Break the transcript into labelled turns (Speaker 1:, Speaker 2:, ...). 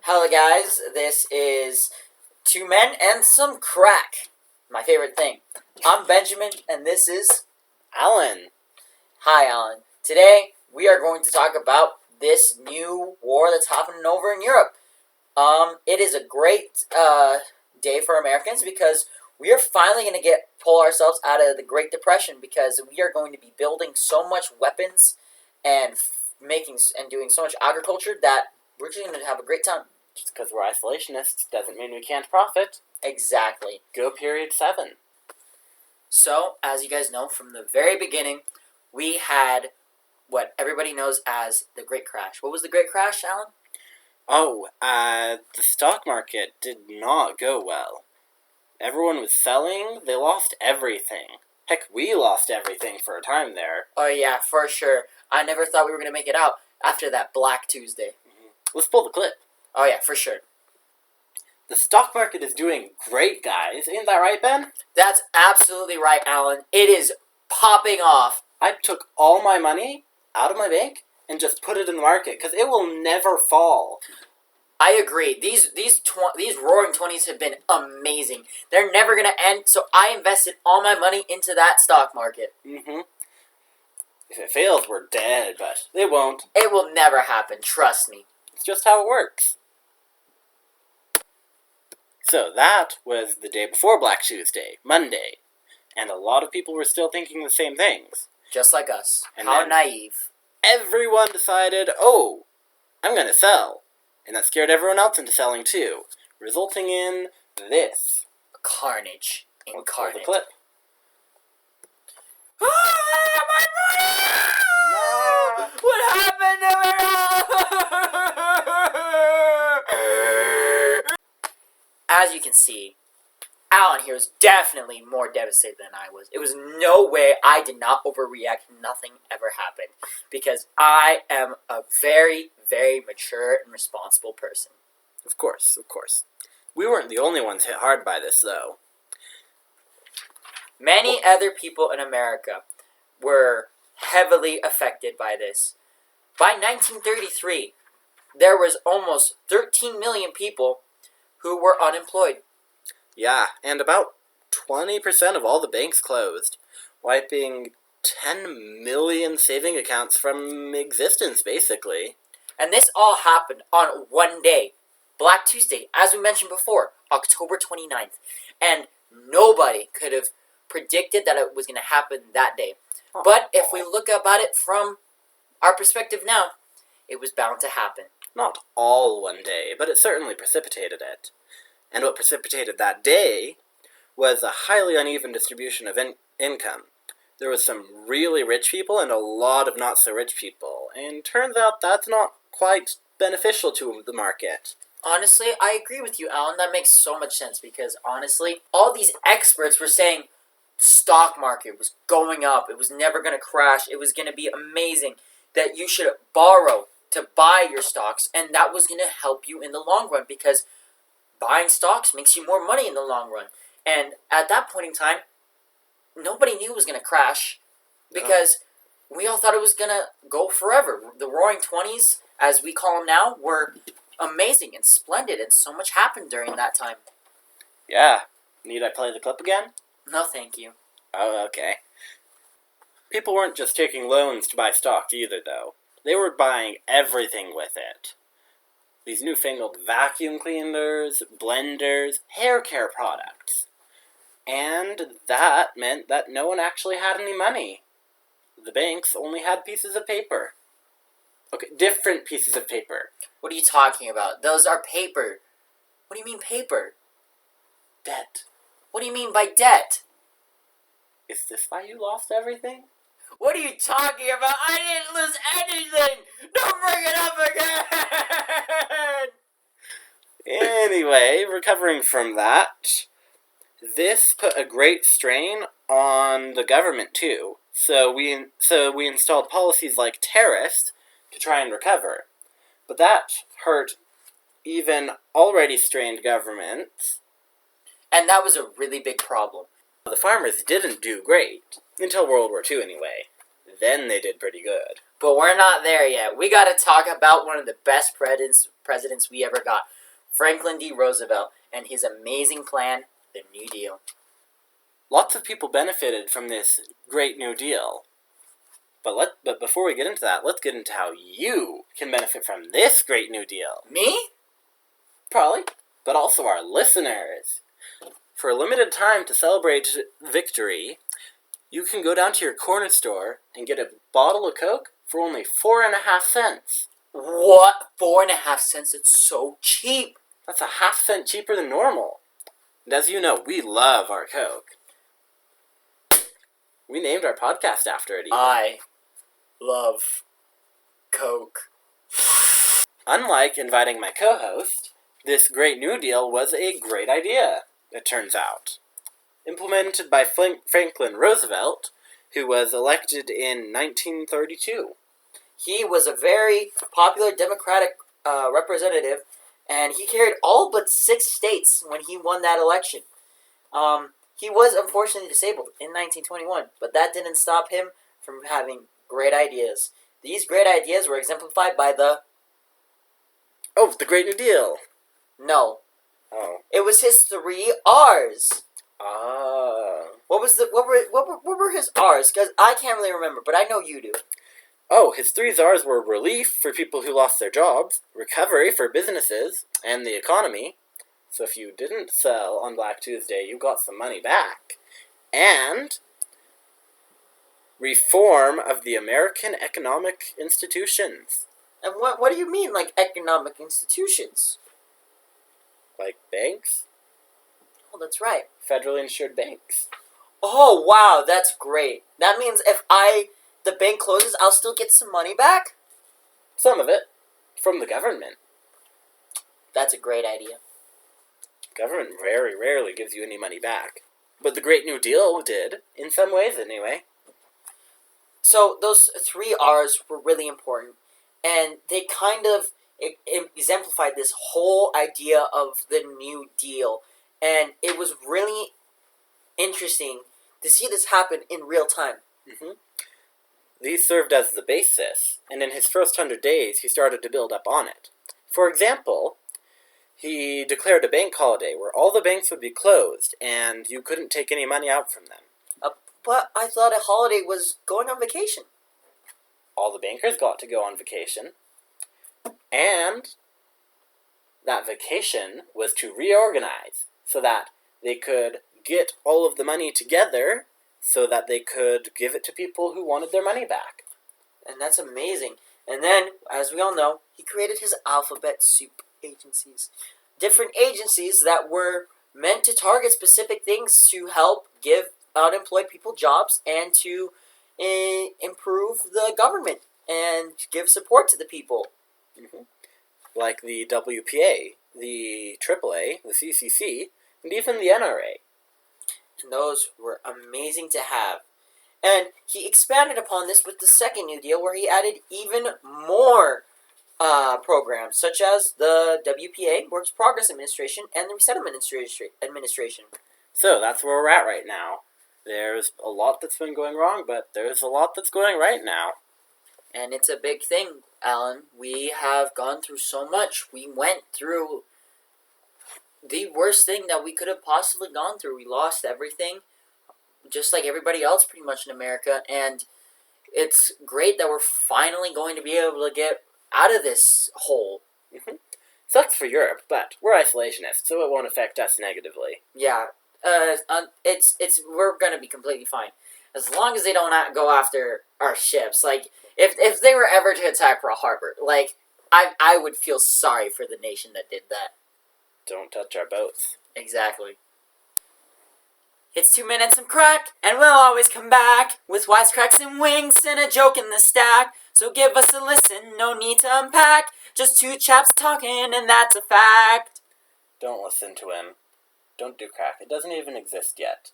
Speaker 1: Hello guys, this is Two Men and Some Crack, my favorite thing. I'm Benjamin and this is
Speaker 2: Alan.
Speaker 1: Hi Alan. Today we are going to talk about this new war that's happening over in Europe. It is a great day for Americans because we are finally going to pull ourselves out of the Great Depression because we are going to be building so much weapons and doing so much agriculture that we're just going to have a great time.
Speaker 2: Just because we're isolationists doesn't mean we can't profit.
Speaker 1: Exactly.
Speaker 2: Go period 7.
Speaker 1: So, as you guys know, from the very beginning, we had what everybody knows as the Great Crash. What was the Great Crash, Alan?
Speaker 2: The stock market did not go well. Everyone was selling, they lost everything. Heck, we lost everything for a time there.
Speaker 1: Oh yeah, for sure. I never thought we were going to make it out after that Black Tuesday.
Speaker 2: Let's pull the clip.
Speaker 1: Oh yeah, for sure.
Speaker 2: The stock market is doing great, guys. Ain't that right, Ben?
Speaker 1: That's absolutely right, Alan. It is popping off.
Speaker 2: I took all my money out of my bank and just put it in the market because it will never fall.
Speaker 1: I agree. These roaring 20s have been amazing. They're never going to end, so I invested all my money into that stock market.
Speaker 2: Mm-hmm. If it fails, we're dead, but it won't.
Speaker 1: It will never happen, trust me.
Speaker 2: It's just how it works. So that was the day before Black Tuesday, Monday, and a lot of people were still thinking the same things.
Speaker 1: Just like us.
Speaker 2: And
Speaker 1: how
Speaker 2: then
Speaker 1: naive.
Speaker 2: Everyone decided, oh, I'm going to sell. And that scared everyone else into selling too, resulting in this.
Speaker 1: Carnage
Speaker 2: Let's pull
Speaker 1: incarnate.
Speaker 2: the clip.
Speaker 1: Ah, my money!
Speaker 2: No!
Speaker 1: What happened to it? As you can see, Alan here was definitely more devastated than I was. It was no way I did not overreact. Nothing ever happened. Because I am a very, very mature and responsible person.
Speaker 2: Of course, of course. We weren't the only ones hit hard by this, though.
Speaker 1: Many other people in America were heavily affected by this. By 1933, there was almost 13 million people who were unemployed.
Speaker 2: Yeah, and about 20% of all the banks closed, wiping 10 million saving accounts from existence, basically.
Speaker 1: And this all happened on one day, Black Tuesday, as we mentioned before, October 29th. And nobody could have predicted that it was going to happen that day. But if we look about it from our perspective now, it was bound to happen.
Speaker 2: Not all one day, but it certainly precipitated it. And what precipitated that day was a highly uneven distribution of income. There was some really rich people and a lot of not-so-rich people. And turns out that's not quite beneficial to the market.
Speaker 1: Honestly, I agree with you, Alan. That makes so much sense because, honestly, all these experts were saying the stock market was going up. It was never going to crash. It was going to be amazing. That you should borrow to buy your stocks. And that was going to help you in the long run because buying stocks makes you more money in the long run. And at that point in time, nobody knew it was going to crash because we all thought it was going to go forever. The Roaring 20s, as we call them now, were amazing and splendid, and so much happened during that time.
Speaker 2: Yeah. Need I play the clip again?
Speaker 1: No, thank you.
Speaker 2: Oh, okay. People weren't just taking loans to buy stocks either, though. They were buying everything with it. These newfangled vacuum cleaners, blenders, hair care products. And that meant that no one actually had any money. The banks only had pieces of paper. Okay, different pieces of paper.
Speaker 1: What are you talking about? Those are paper. What do you mean paper?
Speaker 2: Debt.
Speaker 1: What do you mean by debt?
Speaker 2: Is this why you lost everything?
Speaker 1: What are you talking about? I didn't lose anything! Don't bring it up again!
Speaker 2: Anyway, recovering from that, this put a great strain on the government too. So we installed policies like tariffs to try and recover. But that hurt even already strained governments.
Speaker 1: And that was a really big problem.
Speaker 2: The farmers didn't do great. Until World War II, anyway. Then they did pretty good.
Speaker 1: But we're not there yet. We got to talk about one of the best presidents we ever got, Franklin D. Roosevelt, and his amazing plan, the New Deal.
Speaker 2: Lots of people benefited from this great New Deal. But before we get into that, let's get into how you can benefit from this great New Deal.
Speaker 1: Me?
Speaker 2: Probably, but also our listeners. For a limited time to celebrate victory, you can go down to your corner store and get a bottle of Coke for only 4.5 cents.
Speaker 1: What? 4.5 cents? It's so cheap.
Speaker 2: That's a half cent cheaper than normal. And as you know, we love our Coke. We named our podcast after it even.
Speaker 1: I love Coke.
Speaker 2: Unlike inviting my co-host, this great New Deal was a great idea, it turns out. Implemented by Franklin Roosevelt, who was elected in 1932.
Speaker 1: He was a very popular Democratic representative, and he carried all but 6 states when he won that election. He was unfortunately disabled in 1921, but that didn't stop him from having great ideas. These great ideas were exemplified by the...
Speaker 2: Oh, the Great New Deal!
Speaker 1: No.
Speaker 2: Oh.
Speaker 1: It was his 3 R's.
Speaker 2: Ah.
Speaker 1: What were his R's? Because I can't really remember, but I know you do.
Speaker 2: Oh, his 3 R's were relief for people who lost their jobs, recovery for businesses and the economy, so if you didn't sell on Black Tuesday, you got some money back, and reform of the American economic institutions.
Speaker 1: And what do you mean, like, economic institutions?
Speaker 2: Like banks?
Speaker 1: Oh, that's right.
Speaker 2: Federally insured banks.
Speaker 1: Oh, wow, that's great. That means if the bank closes, I'll still get some money back?
Speaker 2: Some of it. From the government.
Speaker 1: That's a great idea.
Speaker 2: Government very rarely gives you any money back. But the Great New Deal did, in some ways anyway.
Speaker 1: So those 3 R's were really important, and they kind of exemplified this whole idea of the New Deal, and it was really interesting to see this happen in real time.
Speaker 2: Mm-hmm. These served as the basis, and in his first 100 days, he started to build up on it. For example, he declared a bank holiday where all the banks would be closed, and you couldn't take any money out from them.
Speaker 1: But I thought a holiday was going on vacation.
Speaker 2: All the bankers got to go on vacation, and that vacation was to reorganize so that they could get all of the money together so that they could give it to people who wanted their money back.
Speaker 1: And that's amazing. And then, as we all know, he created his alphabet soup agencies. Different agencies that were meant to target specific things to help give unemployed people jobs and to improve the government and give support to the people.
Speaker 2: Mm-hmm. Like the WPA, the AAA, the CCC, and even the NRA.
Speaker 1: And those were amazing to have. And he expanded upon this with the second New Deal, where he added even more programs, such as the WPA, Works Progress Administration, and the Resettlement Administration.
Speaker 2: So that's where we're at right now. There's a lot that's been going wrong, but there's a lot that's going right now.
Speaker 1: And it's a big thing, Alan. We have gone through so much. We went through the worst thing that we could have possibly gone through. We lost everything, just like everybody else pretty much in America. And it's great that we're finally going to be able to get out of this hole.
Speaker 2: Mm-hmm. Sucks for Europe, but we're isolationists, so it won't affect us negatively.
Speaker 1: Yeah, we're gonna be completely fine as long as they don't go after our ships. Like, if they were ever to attack Pearl Harbor, like, I would feel sorry for the nation that did that.
Speaker 2: Don't touch our boats.
Speaker 1: Exactly. It's 2 minutes and crack, and we'll always come back with wisecracks and winks and a joke in the stack. So give us a listen, no need to unpack. Just 2 chaps talking, and that's a fact.
Speaker 2: Don't listen to him. Don't do crack. It doesn't even exist yet.